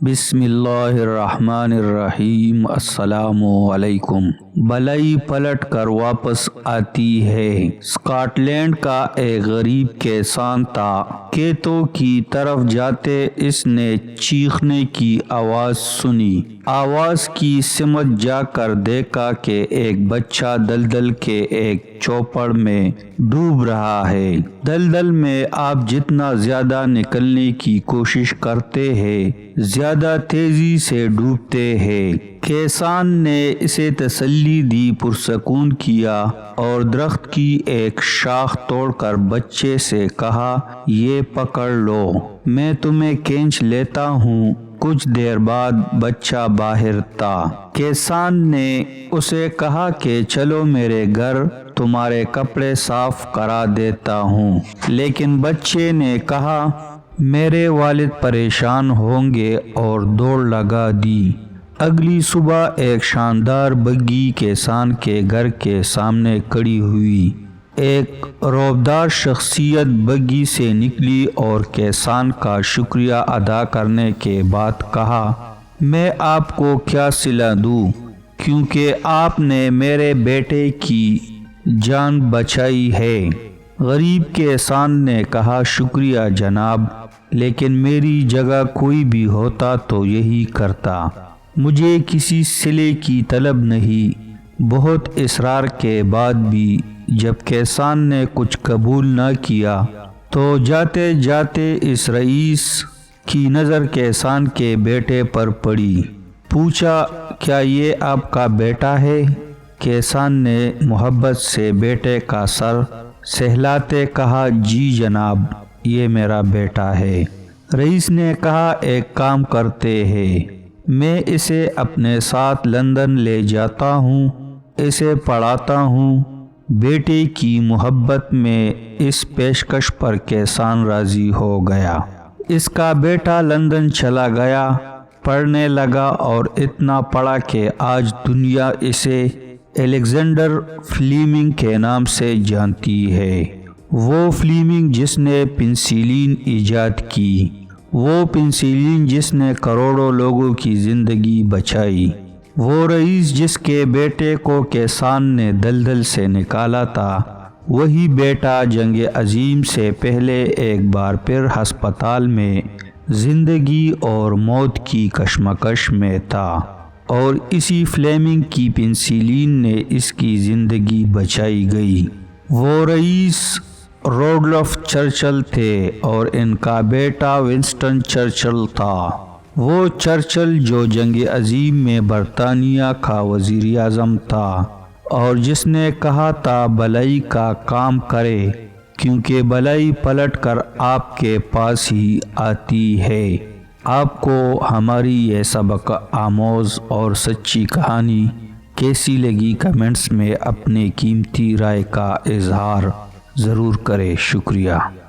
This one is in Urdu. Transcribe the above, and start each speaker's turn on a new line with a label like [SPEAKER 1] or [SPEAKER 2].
[SPEAKER 1] بسم اللہ الرحمن الرحیم۔ السلام علیکم۔ بلائی پلٹ کر واپس آتی ہے۔ اسکاٹ لینڈ کا ایک غریب کسان تھا۔ کھیتوں کی طرف جاتے اس نے چیخنے کی آواز سنی۔ آواز کی سمت جا کر دیکھا کہ ایک بچہ دلدل کے ایک چوپڑ میں ڈوب رہا ہے۔ دلدل میں آپ جتنا زیادہ نکلنے کی کوشش کرتے ہیں زیادہ تیزی سے ڈوبتے ہیں۔ کسان نے اسے تسلی دی، پرسکون کیا اور درخت کی ایک شاخ توڑ کر بچے سے کہا، یہ پکڑ لو، میں تمہیں کھینچ لیتا ہوں۔ کچھ دیر بعد بچہ باہر تھا۔ کسان نے اسے کہا کہ چلو میرے گھر، تمہارے کپڑے صاف کرا دیتا ہوں، لیکن بچے نے کہا میرے والد پریشان ہوں گے اور دوڑ لگا دی۔ اگلی صبح ایک شاندار بگھی کسان کے گھر کے سامنے کھڑی ہوئی۔ ایک رعبدار شخصیت بگھی سے نکلی اور کسان کا شکریہ ادا کرنے کے بعد کہا، میں آپ کو کیا صلہ دوں، کیونکہ آپ نے میرے بیٹے کی جان بچائی ہے۔ غریب کسان نے کہا، شکریہ جناب، لیکن میری جگہ کوئی بھی ہوتا تو یہی کرتا۔ مجھے کسی صلے کی طلب نہیں۔ بہت اصرار کے بعد بھی جب کسان نے کچھ قبول نہ کیا تو جاتے جاتے اس رئیس کی نظر کسان کے بیٹے پر پڑی۔ پوچھا، کیا یہ آپ کا بیٹا ہے؟ کسان نے محبت سے بیٹے کا سر سہلاتے کہا، جی جناب، یہ میرا بیٹا ہے۔ رئیس نے کہا، ایک کام کرتے ہیں، میں اسے اپنے ساتھ لندن لے جاتا ہوں، اسے پڑھاتا ہوں۔ بیٹے کی محبت میں اس پیشکش پر کسان راضی ہو گیا۔ اس کا بیٹا لندن چلا گیا، پڑھنے لگا اور اتنا پڑھا کہ آج دنیا اسے الیگزینڈر فلیمنگ کے نام سے جانتی ہے۔ وہ فلیمنگ جس نے پنسلین ایجاد کی، وہ پنسلین جس نے کروڑوں لوگوں کی زندگی بچائی، وہ رئیس جس کے بیٹے کو کسان نے دلدل سے نکالا تھا، وہی بیٹا جنگ عظیم سے پہلے ایک بار پھر ہسپتال میں زندگی اور موت کی کشمکش میں تھا، اور اسی فلیمنگ کی پنسلین نے اس کی زندگی بچائی گئی۔ وہ رئیس روڈولف چرچل تھے اور ان کا بیٹا ونسٹن چرچل تھا۔ وہ چرچل جو جنگ عظیم میں برطانیہ کا وزیر اعظم تھا اور جس نے کہا تھا بلائی کا کام کرے، کیونکہ بلائی پلٹ کر آپ کے پاس ہی آتی ہے۔ آپ کو ہماری یہ سبق آموز اور سچی کہانی کیسی لگی؟ کمنٹس میں اپنے قیمتی رائے کا اظہار ضرور کریں۔ شکریہ۔